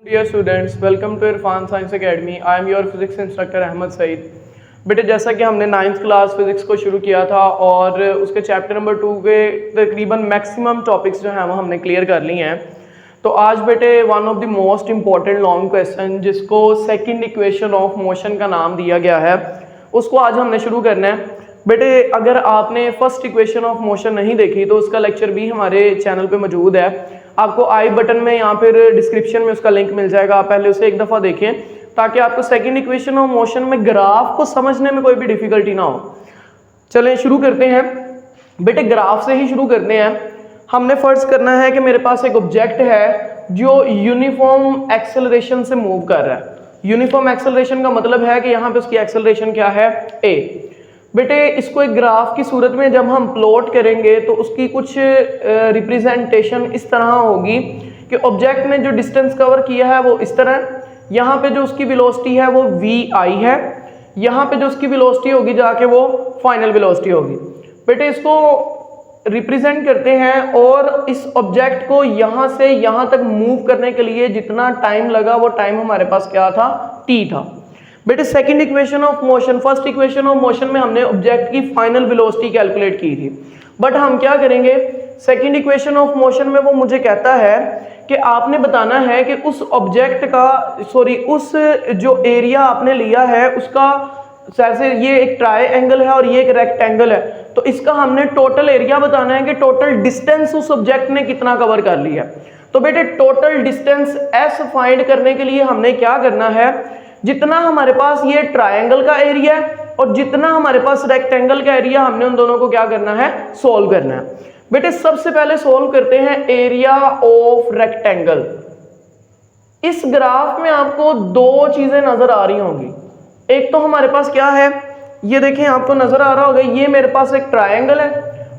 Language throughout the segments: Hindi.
Dear students, welcome to Irfan Science Academy. I am your physics instructor Ahmad Saeed. बेटे जैसा कि हमने 9th क्लास फिज़िक्स को शुरू किया था और उसके चैप्टर नंबर 2 के तकरीबन मैक्सिमम टॉपिक्स जो हैं वो हमने क्लियर कर लिए हैं। तो आज बेटे one of the most important long question जिसको सेकंड इक्वेशन ऑफ मोशन का नाम दिया गया है उसको आज हमने शुरू करना है। बेटे अगर आपने फर्स्ट इक्वेशन ऑफ मोशन नहीं देखी तो उसका लेक्चर भी हमारे चैनल पे मौजूद है। आपको आई बटन में यहाँ पर डिस्क्रिप्शन में उसका लिंक मिल जाएगा, आप पहले उसे एक दफ़ा देखें ताकि आपको सेकंड इक्वेशन ऑफ मोशन में ग्राफ को समझने में कोई भी डिफिकल्टी ना हो। चलें शुरू करते हैं। बेटे ग्राफ से ही शुरू करते हैं। हमने फर्ज करना है कि मेरे पास एक ऑब्जेक्ट है जो यूनिफॉर्म एक्सेलरेशन से मूव कर रहा है। यूनिफॉर्म एक्सेलरेशन का मतलब है कि यहाँ पे उसकी एक्सेलरेशन क्या है, a। बेटे इसको एक ग्राफ की सूरत में जब हम प्लॉट करेंगे तो उसकी कुछ रिप्रेजेंटेशन इस तरह होगी कि ऑब्जेक्ट ने जो डिस्टेंस कवर किया है वो इस तरह, यहाँ पे जो उसकी वेलोसिटी है वो vi है, यहाँ पे जो उसकी वेलोसिटी होगी जाके वो फाइनल वेलोसिटी होगी। बेटे इसको रिप्रेजेंट करते हैं और इस ऑब्जेक्ट को यहाँ से यहाँ तक मूव करने के लिए जितना टाइम लगा वो टाइम हमारे पास क्या था, t था। बेटे second equation of motion, first equation of motion में हमने ऑब्जेक्ट की फाइनल वेलोसिटी कैलकुलेट की थी, बट हम क्या करेंगे सेकंड इक्वेशन ऑफ मोशन में वो मुझे कहता है कि आपने बताना है कि उस ऑब्जेक्ट का उस जो एरिया आपने लिया है उसका, जैसे ये एक ट्रायंगल है और ये एक रेक्टेंगल है, तो इसका हमने टोटल एरिया बताना है कि टोटल डिस्टेंस उस ऑब्जेक्ट ने कितना कवर कर लिया। तो बेटे टोटल डिस्टेंस s फाइंड करने के लिए हमने क्या करना है, जितना हमारे पास ये ट्रायंगल का एरिया है और जितना हमारे पास रेक्टेंगल का एरिया, हमने उन दोनों को क्या करना है, सोल्व करना है। बेटे सबसे पहले सोल्व करते हैं एरिया ऑफ रेक्टेंगल। इस ग्राफ में आपको दो चीजें नजर आ रही होंगी। एक तो हमारे पास क्या है, ये देखें आपको नजर आ रहा होगा, ये मेरे पास एक ट्रायंगल है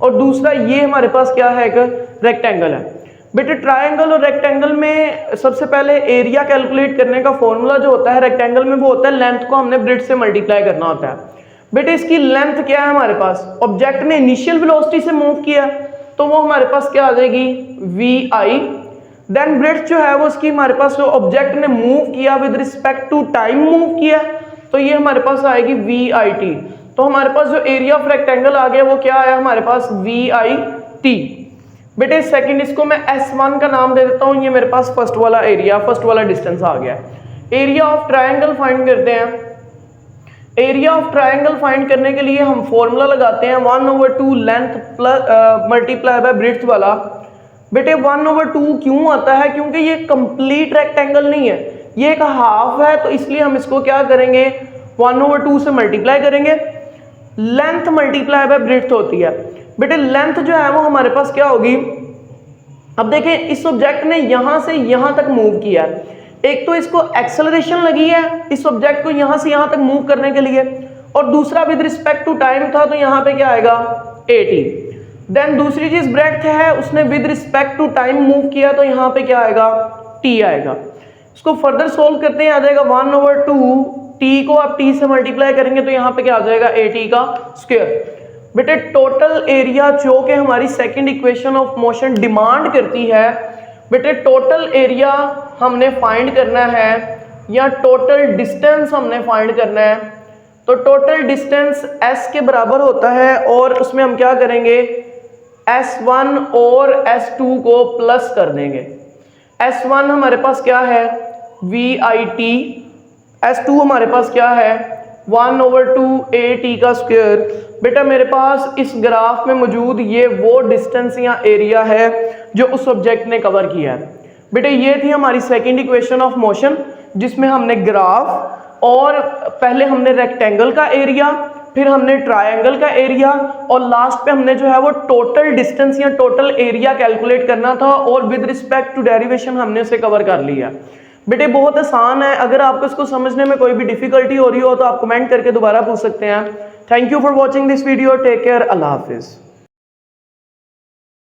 और दूसरा ये हमारे पास क्या है, एक रेक्टेंगल है। बेटे ट्रायंगल और रेक्टेंगल में सबसे पहले एरिया कैलकुलेट करने का फॉर्मूला जो होता है रेक्टेंगल में वो होता है लेंथ को हमने ब्रेड्थ से मल्टीप्लाई करना होता है। बेटे इसकी लेंथ क्या है हमारे पास, ऑब्जेक्ट ने इनिशियल वेलोसिटी से मूव किया तो वो हमारे पास क्या आ जाएगी, vi। देन ब्रेड्थ जो है वो उसकी हमारे पास जो ऑब्जेक्ट ने मूव किया with respect to time move किया तो ये हमारे पास आएगी vit। तो हमारे पास जो एरिया ऑफ रेक्टेंगल आ गया वो क्या आया हमारे पास, vit। बेटे सेकंड इसको मैं S1 का नाम दे देता हूँ, ये मेरे पास फर्स्ट वाला एरिया, फर्स्ट वाला डिस्टेंस आ गया। एरिया ऑफ ट्रायंगल फाइंड करते हैं। एरिया ऑफ ट्रायंगल फाइंड करने के लिए हम फॉर्मूला लगाते हैं 1/2 length plus multiply by breadth वाला। बेटे 1/2 क्यों आता है, क्योंकि ये कंप्लीट रेक्टेंगल नहीं है, ये एक हाफ है, तो इसलिए हम इसको क्या करेंगे 1/2 से मल्टीप्लाई करेंगे। लेंथ मल्टीप्लाई बाय ब्रेड्थ होती है। बेटे लेंथ जो है वो हमारे पास क्या होगी, अब देखें इस ऑब्जेक्ट ने यहां से यहां तक मूव किया है, एक तो इसको एक्सेलरेशन लगी है इस ऑब्जेक्ट को यहां से यहां तक मूव करने के लिए, और दूसरा विद रिस्पेक्ट टू टाइम था तो यहां पे क्या आएगा 80। देन दूसरी चीज ब्रेड्थ है, उसने with respect to time move किया तो यहां पे क्या आएगा, t आएगा। इसको फर्दर सोल्व करते हैं, आ जाएगा 1/2, t को आप t से मल्टीप्लाई करेंगे तो यहां पे क्या आ जाएगा 80 का स्क्वायर। बेटे टोटल एरिया जो कि हमारी second equation of motion demand करती है, बेटे टोटल एरिया हमने फाइंड करना है या टोटल डिस्टेंस हमने फाइंड करना है। तो टोटल डिस्टेंस s के बराबर होता है और उसमें हम क्या करेंगे s1 और s2 को प्लस कर देंगे। s1 हमारे पास क्या है vit, s2 हमारे पास क्या है 1/2 at का स्क्वायर। बेटा मेरे पास इस ग्राफ में मौजूद ये वो डिस्टेंस या एरिया है जो उस ऑब्जेक्ट ने कवर किया है। बेटा ये थी हमारी सेकंड इक्वेशन ऑफ मोशन जिसमें हमने ग्राफ और पहले हमने रेक्टेंगल का एरिया, फिर हमने ट्रायंगल का एरिया और लास्ट पे हमने जो है वो टोटल डिस्टेंस या टोटल एरिया कैलकुलेट करना था और विद रिस्पेक्ट टू डेरिवेशन हमने उसे कवर कर लिया। बेटे बहुत आसान है, अगर आपको इसको समझने में कोई भी डिफिकल्टी हो रही हो तो आप कमेंट करके दोबारा पूछ सकते हैं। Thank you for watching this video, take care, अल्लाह हाफिज़।